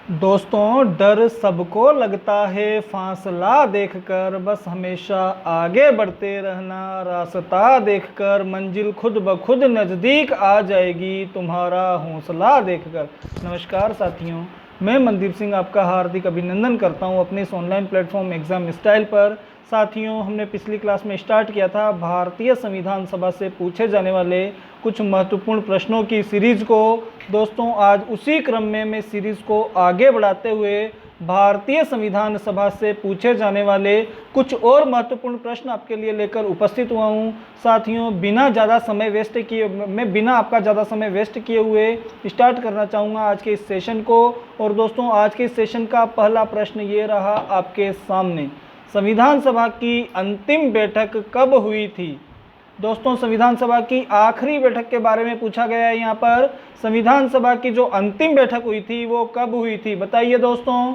दोस्तों, डर सबको लगता है फासला देखकर, बस हमेशा आगे बढ़ते रहना। रास्ता देखकर मंजिल खुद ब खुद नज़दीक आ जाएगी, तुम्हारा हौसला देखकर। नमस्कार साथियों, मैं मनदीप सिंह आपका हार्दिक अभिनंदन करता हूं अपने इस ऑनलाइन प्लेटफॉर्म एग्ज़ाम स्टाइल पर। साथियों, हमने पिछली क्लास में स्टार्ट किया था भारतीय संविधान सभा से पूछे जाने वाले कुछ महत्वपूर्ण प्रश्नों की सीरीज़ को। दोस्तों, आज उसी क्रम में मैं सीरीज़ को आगे बढ़ाते हुए भारतीय संविधान सभा से पूछे जाने वाले कुछ और महत्वपूर्ण प्रश्न आपके लिए लेकर उपस्थित हुआ हूं। साथियों, बिना आपका ज़्यादा समय वेस्ट किए हुए स्टार्ट करना चाहूँगा आज के इस सेशन को। और दोस्तों, आज के इस सेशन का पहला प्रश्न ये रहा आपके सामने, संविधान सभा की अंतिम बैठक कब हुई थी? दोस्तों, संविधान सभा की आखिरी बैठक के बारे में पूछा गया है यहाँ पर। संविधान सभा की जो अंतिम बैठक हुई थी वो कब हुई थी, बताइए दोस्तों।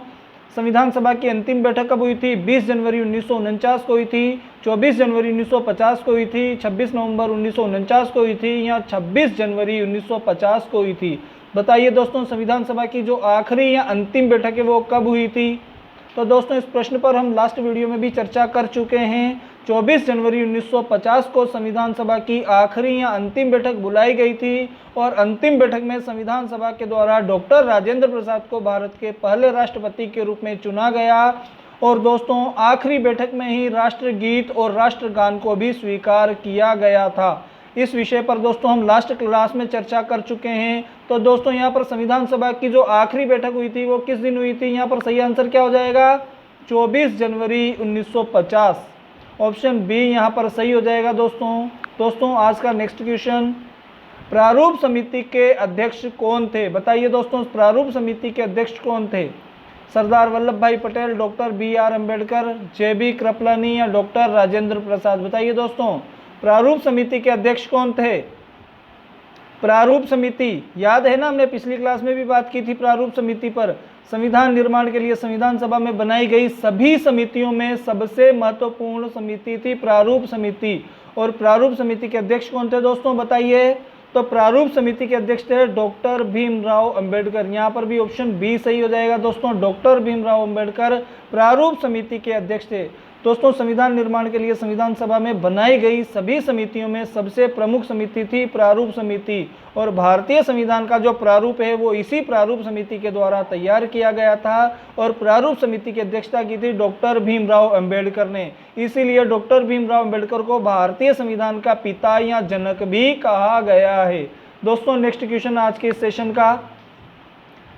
संविधान सभा की अंतिम बैठक कब हुई थी? 20 जनवरी 1949 को हुई थी, 24 जनवरी 1950 को हुई थी, 26 नवंबर 1949 को हुई थी या 26 जनवरी 1950 को हुई थी? बताइए दोस्तों, संविधान सभा की जो आखिरी या अंतिम बैठक है वो कब हुई थी? तो दोस्तों, इस प्रश्न पर हम लास्ट वीडियो में भी चर्चा कर चुके हैं। 24 जनवरी 1950 को संविधान सभा की आखिरी या अंतिम बैठक बुलाई गई थी और अंतिम बैठक में संविधान सभा के द्वारा डॉक्टर राजेंद्र प्रसाद को भारत के पहले राष्ट्रपति के रूप में चुना गया। और दोस्तों, आखिरी बैठक में ही राष्ट्रगीत और राष्ट्रगान को भी स्वीकार किया गया था। इस विषय पर दोस्तों हम लास्ट क्लास में चर्चा कर चुके हैं। तो दोस्तों, यहाँ पर संविधान सभा की जो आखिरी बैठक हुई थी वो किस दिन हुई थी? यहाँ पर सही आंसर क्या हो जाएगा? 24 जनवरी 1950। ऑप्शन बी यहाँ पर सही हो जाएगा दोस्तों, आज का नेक्स्ट क्वेश्चन, प्रारूप समिति के अध्यक्ष कौन थे? बताइए दोस्तों, प्रारूप समिति के अध्यक्ष कौन थे? सरदार वल्लभ भाई Patel, doctor BR Ambedkar, JB Kripalani या डॉक्टर राजेंद्र प्रसाद? बताइए दोस्तों, प्रारूप समिति के अध्यक्ष कौन थे? प्रारूप समिति याद है ना, हमने पिछली क्लास में भी बात की थी प्रारूप समिति पर। संविधान निर्माण के लिए संविधान सभा में बनाई गई सभी समितियों में सबसे महत्वपूर्ण समिति थी प्रारूप समिति। और प्रारूप समिति के अध्यक्ष कौन थे दोस्तों, बताइए। तो प्रारूप समिति के अध्यक्ष थे डॉक्टर भीमराव अंबेडकर। यहाँ पर भी ऑप्शन बी सही हो जाएगा दोस्तों, डॉक्टर भीमराव अंबेडकर प्रारूप समिति के अध्यक्ष थे। दोस्तों, संविधान निर्माण के लिए संविधान सभा में बनाई गई सभी समितियों में सबसे प्रमुख समिति थी प्रारूप समिति। और भारतीय संविधान का जो प्रारूप है वो इसी प्रारूप समिति के द्वारा तैयार किया गया था। और प्रारूप समिति की अध्यक्षता की थी डॉक्टर भीमराव अंबेडकर ने। इसीलिए डॉक्टर भीमराव अंबेडकर को भारतीय संविधान का पिता या जनक भी कहा गया है। दोस्तों, नेक्स्ट क्वेश्चन आज के सेशन का,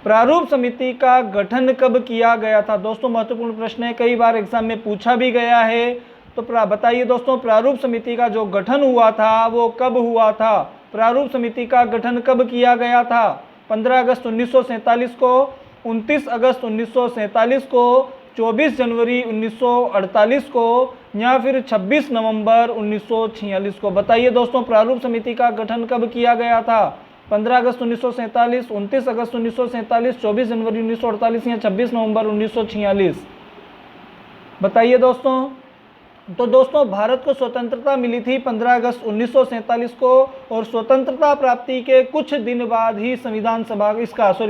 प्रारूप समिति का गठन कब किया गया था? दोस्तों, महत्वपूर्ण प्रश्न है, कई बार एग्जाम में पूछा भी गया है। तो बताइए दोस्तों, प्रारूप समिति का जो गठन हुआ था वो कब हुआ था? प्रारूप समिति का गठन कब किया गया था? 15 अगस्त 1947 को, 29 अगस्त 1947 को, 24 जनवरी 1948 को या फिर 26 नवंबर 1946 को? बताइए दोस्तों, प्रारूप समिति का गठन कब किया गया था? 15 अगस्त 1947, 29 अगस्त 1947, 24 जनवरी 1948 या 26 नवंबर 1946? बताइए दोस्तों। तो दोस्तों, भारत को स्वतंत्रता मिली थी 15 अगस्त 1947 को और स्वतंत्रता प्राप्ति के कुछ दिन बाद ही संविधान सभा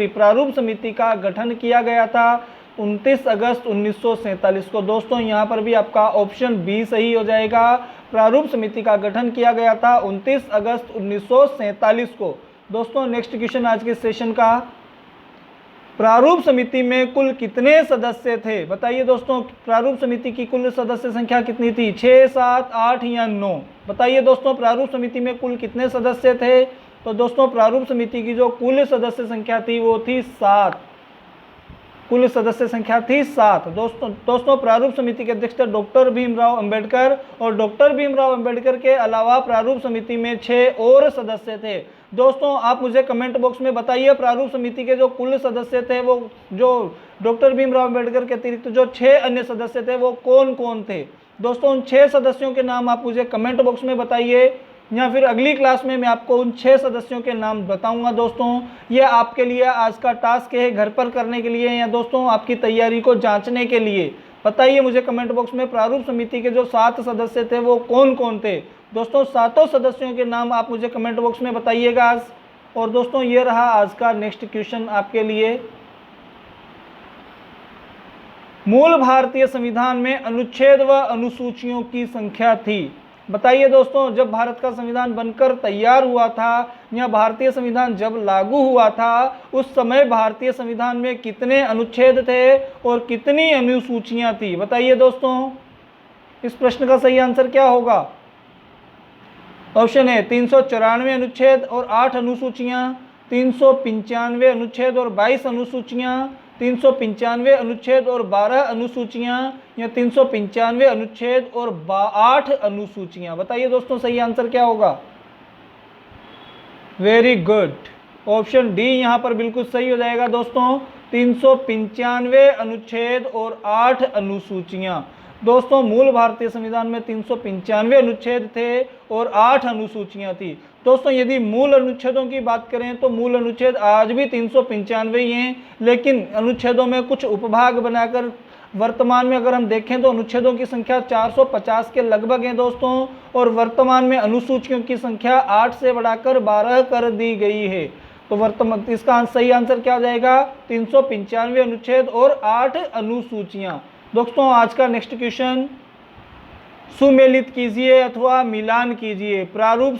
प्रारूप समिति का गठन किया गया था 29 अगस्त 1947 को। दोस्तों, यहाँ पर भी आपका ऑप्शन बी सही हो जाएगा, प्रारूप समिति का गठन किया गया था 29 अगस्त 1947 को। दोस्तों, नेक्स्ट क्वेश्चन आज के सेशन का, प्रारूप समिति में कुल कितने सदस्य थे? बताइए दोस्तों, प्रारूप समिति की कुल सदस्य संख्या कितनी थी? 6, 7, 8 या 9? बताइए दोस्तों, प्रारूप समिति में कुल कितने सदस्य थे? तो दोस्तों, प्रारूप समिति की जो कुल सदस्य संख्या थी वो थी 7। कुल सदस्य संख्या थी 7। दोस्तों, प्रारूप समिति के अध्यक्ष थे डॉक्टर भीमराव अंबेडकर और डॉक्टर भीमराव अंबेडकर के अलावा प्रारूप समिति में 6 और सदस्य थे। दोस्तों, आप मुझे कमेंट बॉक्स में बताइए, प्रारूप समिति के जो कुल सदस्य थे वो जो डॉक्टर भीमराव अंबेडकर के अतिरिक्त जो 6 अन्य सदस्य थे वो कौन कौन थे? दोस्तों, उन 6 सदस्यों के नाम आप मुझे कमेंट बॉक्स में बताइए या फिर अगली क्लास में मैं आपको उन 6 सदस्यों के नाम बताऊंगा। दोस्तों, ये आपके लिए आज का टास्क है, घर पर करने के लिए या दोस्तों आपकी तैयारी को जांचने के लिए। बताइए मुझे कमेंट बॉक्स में, प्रारूप समिति के जो 7 सदस्य थे वो कौन कौन थे? दोस्तों, 7 सदस्यों के नाम आप मुझे कमेंट बॉक्स में बताइएगा आज। और दोस्तों, ये रहा आज का नेक्स्ट क्वेश्चन आपके लिए। मूल भारतीय संविधान में अनुच्छेद व अनुसूचियों की संख्या थी? बताइए दोस्तों, जब भारत का संविधान बनकर तैयार हुआ था या भारतीय संविधान जब लागू हुआ था, उस समय भारतीय संविधान में कितने अनुच्छेद थे और कितनी अनुसूचियां थी? बताइए दोस्तों, इस प्रश्न का सही आंसर क्या होगा? ऑप्शन है 394 अनुच्छेद और 8 अनुसूचियां, 395 अनुच्छेद और 22 अनुसूचियां, 395 अनुच्छेद और 12 अनुसूचियां, या 395 अनुच्छेद और 8 अनुसूचियां? बताइए दोस्तों, सही आंसर क्या होगा? वेरी गुड, ऑप्शन डी यहाँ पर बिल्कुल सही हो जाएगा दोस्तों, 395 अनुच्छेद और 8 अनुसूचियां। दोस्तों, मूल भारतीय संविधान में 395 अनुच्छेद थे और 8 अनुसूचियां थी। दोस्तों, यदि मूल अनुच्छेदों की बात करें तो मूल अनुच्छेद आज भी 395 ही हैं, लेकिन अनुच्छेदों में कुछ उपभाग बनाकर वर्तमान में अगर हम देखें तो अनुच्छेदों की संख्या 450 के लगभग है दोस्तों, और वर्तमान में अनुसूचियों की संख्या 8 से बढ़ाकर 12 कर दी गई है। तो वर्तमान इसका सही आंसर क्या हो जाएगा? 395 अनुच्छेद और 8 अनुसूचियां। दोस्तों, आज का नेक्स्ट क्वेश्चन, सुमेलित कीजिए अथवा मिलान कीजिए। प्रारूप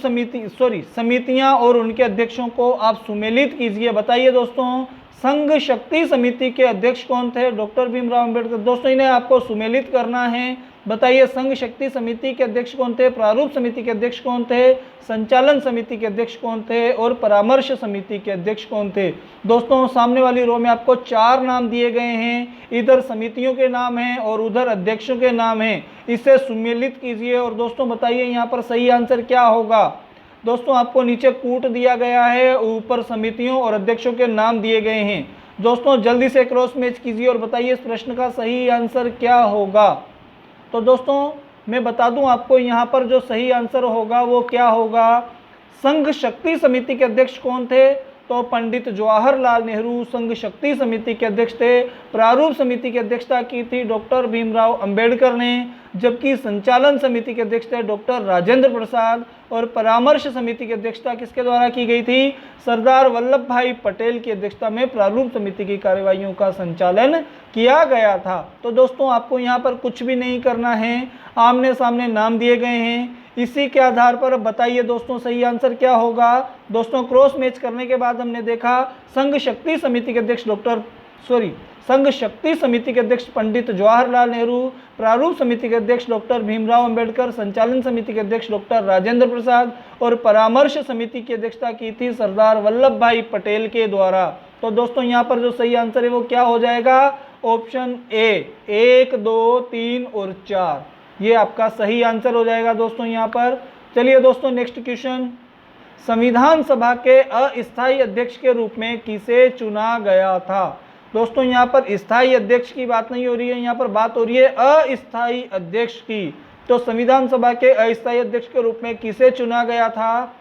समितियां और उनके अध्यक्षों को आप सुमेलित कीजिए। बताइए दोस्तों, संघ शक्ति समिति के अध्यक्ष कौन थे? डॉक्टर भीमराव अंबेडकर। दोस्तों, इन्हें आपको सुमेलित करना है। बताइए, संघ शक्ति समिति के अध्यक्ष कौन थे, प्रारूप समिति के अध्यक्ष कौन थे, संचालन समिति के अध्यक्ष कौन थे और परामर्श समिति के अध्यक्ष कौन थे? दोस्तों, सामने वाली रो में आपको 4 नाम दिए गए हैं, इधर समितियों के नाम हैं और उधर अध्यक्षों के नाम हैं। इसे सुमेलित कीजिए और दोस्तों बताइए यहाँ पर सही आंसर क्या होगा? दोस्तों, आपको नीचे कूट दिया गया है, ऊपर समितियों और अध्यक्षों के नाम दिए गए हैं। दोस्तों, जल्दी से क्रॉस मैच कीजिए और बताइए इस प्रश्न का सही आंसर क्या होगा। तो दोस्तों, मैं बता दूं आपको, यहाँ पर जो सही आंसर होगा वो क्या होगा? संघ शक्ति समिति के अध्यक्ष कौन थे? तो पंडित जवाहरलाल नेहरू संघ शक्ति समिति के अध्यक्ष थे। प्रारूप समिति की अध्यक्षता की थी डॉक्टर भीमराव अंबेडकर ने, जबकि संचालन समिति के अध्यक्ष थे डॉक्टर राजेंद्र प्रसाद, और परामर्श समिति की अध्यक्षता किसके द्वारा की गई थी? सरदार वल्लभ भाई पटेल की अध्यक्षता में प्रारूप समिति की कार्यवाहियों का संचालन किया गया था। तो दोस्तों, आपको यहाँ पर कुछ भी नहीं करना है, आमने सामने नाम दिए गए हैं, इसी के आधार पर बताइए दोस्तों सही आंसर क्या होगा। दोस्तों, क्रॉस मैच करने के बाद हमने देखा संघ शक्ति समिति के अध्यक्ष संघ शक्ति समिति के अध्यक्ष पंडित जवाहरलाल नेहरू, प्रारूप समिति के अध्यक्ष डॉक्टर भीमराव अंबेडकर, संचालन समिति के अध्यक्ष डॉक्टर राजेंद्र प्रसाद और परामर्श समिति की अध्यक्षता की थी सरदार वल्लभ भाई पटेल के द्वारा। तो दोस्तों, यहाँ पर जो सही आंसर है वो क्या हो जाएगा? ऑप्शन ए, 1, 2, 3 और 4, ये आपका सही आंसर हो जाएगा दोस्तों यहाँ पर। चलिए दोस्तों, नेक्स्ट क्वेश्चन, संविधान सभा के अस्थायी अध्यक्ष के रूप में किसे चुना गया था? दोस्तों, यहाँ पर स्थायी अध्यक्ष की बात नहीं हो रही है, यहाँ पर बात हो रही है अस्थायी अध्यक्ष की। तो संविधान सभा के अस्थायी अध्यक्ष के रूप में किसे चुना गया था?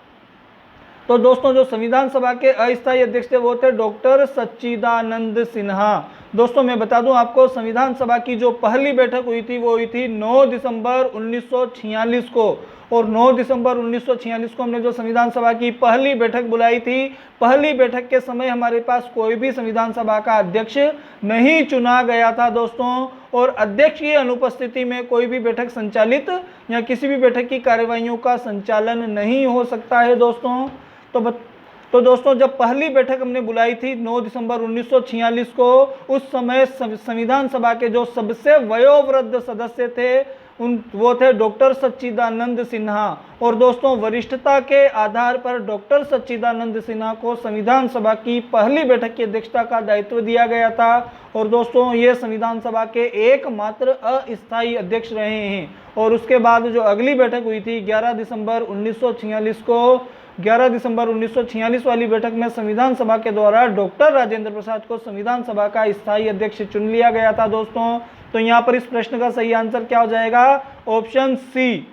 तो दोस्तों, जो संविधान सभा के अस्थायी अध्यक्ष थे वो थे डॉक्टर सच्चिदानंद सिन्हा। दोस्तों, मैं बता दूं आपको, संविधान सभा की जो पहली बैठक हुई थी वो हुई थी 9 दिसंबर 1946 को, और 9 दिसंबर 1946 को हमने जो संविधान सभा की पहली बैठक बुलाई थी, पहली बैठक के समय हमारे पास कोई भी संविधान सभा का अध्यक्ष नहीं चुना गया था दोस्तों, और अध्यक्ष की अनुपस्थिति में कोई भी बैठक संचालित या किसी भी बैठक की कार्यवाहियों का संचालन नहीं हो सकता है दोस्तों। तो दोस्तों, जब पहली बैठक हमने बुलाई थी 9 दिसंबर 1946 को, उस समय संविधान सभा के जो सबसे वयोवृद्ध सदस्य थे वो थे डॉक्टर सच्चिदानंद सिन्हा, और दोस्तों वरिष्ठता के आधार पर डॉक्टर सच्चिदानंद सिन्हा को संविधान सभा की पहली बैठक की अध्यक्षता का दायित्व दिया गया था, और दोस्तों ये संविधान सभा के एकमात्र अस्थायी अध्यक्ष रहे हैं। और उसके बाद जो अगली बैठक हुई थी 11 दिसंबर 1946 को, 11 दिसंबर 1946 वाली बैठक में संविधान सभा के द्वारा डॉक्टर राजेंद्र प्रसाद को संविधान सभा का स्थायी अध्यक्ष चुन लिया गया था दोस्तों। तो यहाँ पर इस प्रश्न का सही आंसर क्या हो जाएगा? ऑप्शन सी,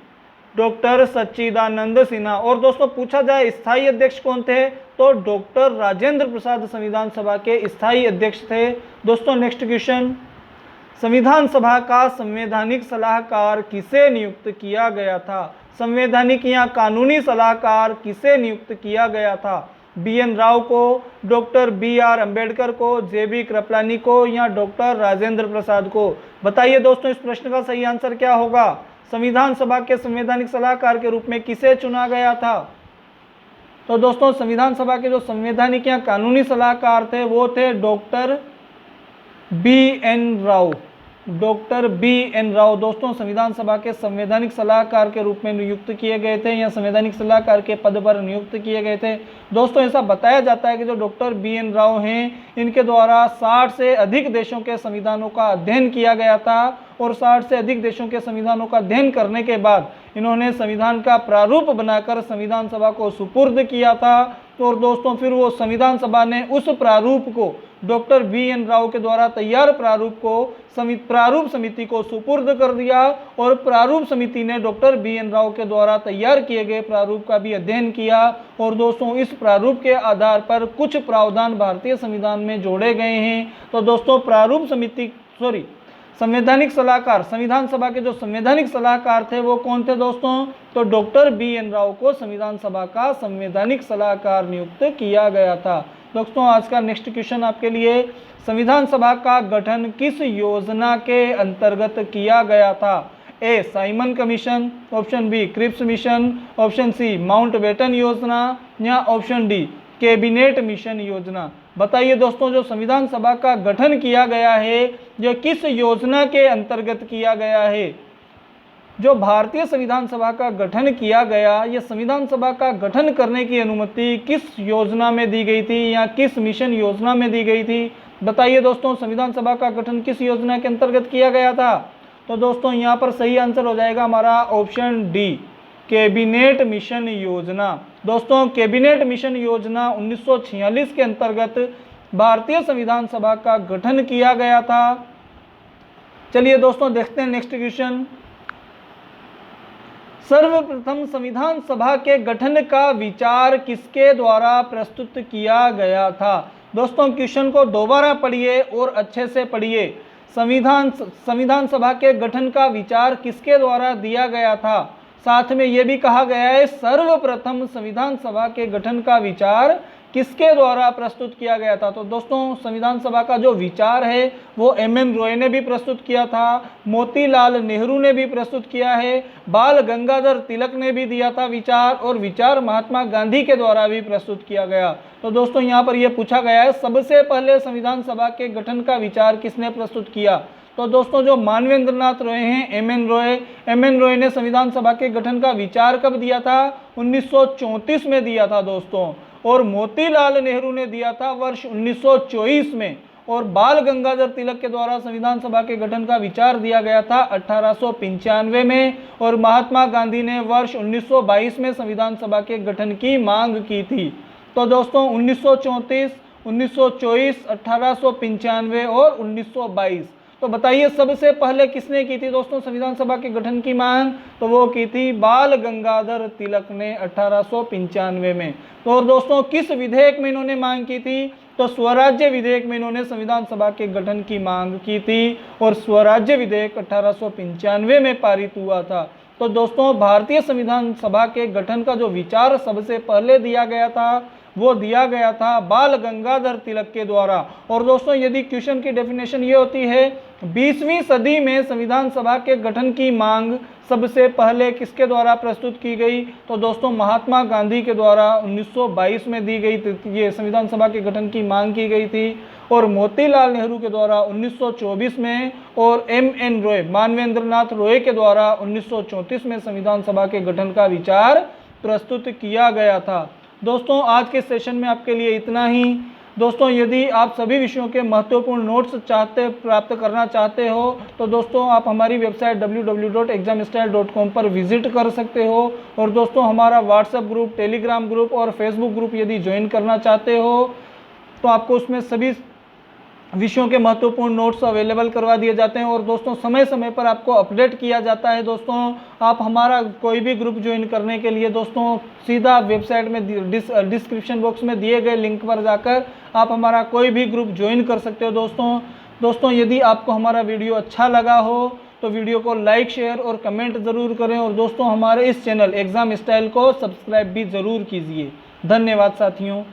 डॉक्टर सच्चिदानंद सिन्हा। और दोस्तों, पूछा जाए स्थायी अध्यक्ष कौन थे, तो डॉक्टर राजेंद्र प्रसाद संविधान सभा के स्थायी अध्यक्ष थे। दोस्तों, नेक्स्ट क्वेश्चन, संविधान सभा का संवैधानिक सलाहकार किसे नियुक्त किया गया था? संवैधानिक या कानूनी सलाहकार किसे नियुक्त किया गया था? BN राव को, डॉक्टर BR अम्बेडकर को, JB कृपलानी को या डॉक्टर राजेंद्र प्रसाद को? बताइए दोस्तों इस प्रश्न का सही आंसर क्या होगा। संविधान सभा के संवैधानिक सलाहकार के रूप में किसे चुना गया था? तो दोस्तों संविधान सभा के जो संवैधानिक या कानूनी सलाहकार थे वो थे doctor BN Rao. Doctor BN Rao दोस्तों संविधान सभा के संवैधानिक सलाहकार के रूप में नियुक्त किए गए थे या संवैधानिक सलाहकार के पद पर नियुक्त किए गए थे। दोस्तों ऐसा बताया जाता है कि जो डॉक्टर BN राव हैं इनके द्वारा 60 से अधिक देशों के संविधानों का अध्ययन किया गया था और 60 से अधिक देशों के संविधानों का अध्ययन करने के बाद इन्होंने संविधान का प्रारूप बनाकर संविधान सभा को सुपुर्द किया था। और दोस्तों फिर वो संविधान सभा ने उस प्रारूप को डॉक्टर BN राव के द्वारा तैयार प्रारूप को प्रारूप समिति को सुपुर्द कर दिया और प्रारूप समिति ने डॉक्टर BN राव के द्वारा तैयार किए गए प्रारूप का भी अध्ययन किया। और दोस्तों इस प्रारूप के आधार पर कुछ प्रावधान भारतीय संविधान में जोड़े गए हैं। तो दोस्तों प्रारूप समिति संवैधानिक सलाहकार, संविधान सभा के जो संवैधानिक सलाहकार थे वो कौन थे दोस्तों? तो डॉक्टर BN राव को संविधान सभा का संवैधानिक सलाहकार नियुक्त किया गया था। दोस्तों आज का नेक्स्ट क्वेश्चन आपके लिए, संविधान सभा का गठन किस योजना के अंतर्गत किया गया था? A Simon commission, option B Cripps mission, option C Mountbatten योजना या ऑप्शन डी कैबिनेट मिशन योजना? बताइए दोस्तों जो संविधान सभा का गठन किया गया है जो किस योजना के अंतर्गत किया गया है? जो भारतीय संविधान सभा का गठन किया गया, यह संविधान सभा का गठन करने की अनुमति किस योजना में दी गई थी या किस मिशन योजना में दी गई थी? बताइए दोस्तों संविधान सभा का गठन किस योजना के अंतर्गत किया गया था? तो दोस्तों यहाँ पर सही आंसर हो जाएगा हमारा ऑप्शन डी कैबिनेट मिशन योजना। दोस्तों कैबिनेट मिशन योजना 1946 के अंतर्गत भारतीय संविधान सभा का गठन किया गया था। चलिए दोस्तों देखते हैं नेक्स्ट क्वेश्चन। सर्वप्रथम संविधान सभा के गठन का विचार किसके द्वारा प्रस्तुत किया गया था? दोस्तों क्वेश्चन को दोबारा पढ़िए और अच्छे से पढ़िए। संविधान सभा के गठन का विचार किसके द्वारा दिया गया था? साथ में यह भी कहा गया है सर्वप्रथम संविधान सभा के गठन का विचार किसके द्वारा प्रस्तुत किया गया था? तो दोस्तों संविधान सभा का जो विचार है वो MN रॉय ने भी प्रस्तुत किया था, मोतीलाल नेहरू ने भी प्रस्तुत किया है, बाल गंगाधर तिलक ने भी दिया था विचार, और विचार महात्मा गांधी के द्वारा भी प्रस्तुत किया गया। तो दोस्तों यहाँ पर यह पूछा गया है सबसे पहले संविधान सभा के गठन का विचार किसने प्रस्तुत किया? तो दोस्तों जो मानवेंद्र नाथ रॉय हैं MN रॉय ने संविधान सभा के गठन का विचार कब दिया था? 1934 में दिया था दोस्तों। और मोतीलाल नेहरू ने दिया था वर्ष 1924 में। और बाल गंगाधर तिलक के द्वारा संविधान सभा के गठन का विचार दिया गया था 1895 में। और महात्मा गांधी ने वर्ष 1922 में संविधान सभा के गठन की मांग की थी। तो दोस्तों 1934, 1924, 1895 और 1922। तो बताइए सबसे पहले किसने की थी दोस्तों संविधान सभा के गठन की मांग? तो वो की थी बाल गंगाधर तिलक ने 1895 में। तो और दोस्तों किस विधेयक में इन्होंने मांग की थी? तो स्वराज्य विधेयक में इन्होंने संविधान सभा के गठन की मांग की थी और स्वराज्य विधेयक 1895 में पारित हुआ था। तो दोस्तों भारतीय संविधान सभा के गठन का जो विचार सबसे पहले दिया गया था वो दिया गया था बाल गंगाधर तिलक के द्वारा। और दोस्तों यदि क्वेश्चन की डेफिनेशन ये होती है 20वीं सदी में संविधान सभा के गठन की मांग सबसे पहले किसके द्वारा प्रस्तुत की गई? तो दोस्तों महात्मा गांधी के द्वारा 1922 में दी गई थी, ये संविधान सभा के गठन की मांग की गई थी। और मोतीलाल नेहरू के द्वारा 1924 में और MN रॉय मानवेंद्र नाथ रॉय के द्वारा 1934 में संविधान सभा के गठन का विचार प्रस्तुत किया गया था। दोस्तों आज के सेशन में आपके लिए इतना ही। दोस्तों यदि आप सभी विषयों के महत्वपूर्ण नोट्स प्राप्त करना चाहते हो तो दोस्तों आप हमारी वेबसाइट www.examstyle.com पर विजिट कर सकते हो। और दोस्तों हमारा व्हाट्सएप ग्रुप, टेलीग्राम ग्रुप और फेसबुक ग्रुप यदि ज्वाइन करना चाहते हो तो आपको उसमें सभी विषयों के महत्वपूर्ण नोट्स अवेलेबल करवा दिए जाते हैं। और दोस्तों समय समय पर आपको अपडेट किया जाता है। दोस्तों आप हमारा कोई भी ग्रुप ज्वाइन करने के लिए दोस्तों सीधा वेबसाइट में डिस्क्रिप्शन बॉक्स में दिए गए लिंक पर जाकर आप हमारा कोई भी ग्रुप ज्वाइन कर सकते हो। दोस्तों यदि आपको हमारा वीडियो अच्छा लगा हो तो वीडियो को लाइक, शेयर और कमेंट ज़रूर करें। और दोस्तों हमारे इस चैनल एग्ज़ाम स्टाइल को सब्सक्राइब भी ज़रूर कीजिए। धन्यवाद साथियों।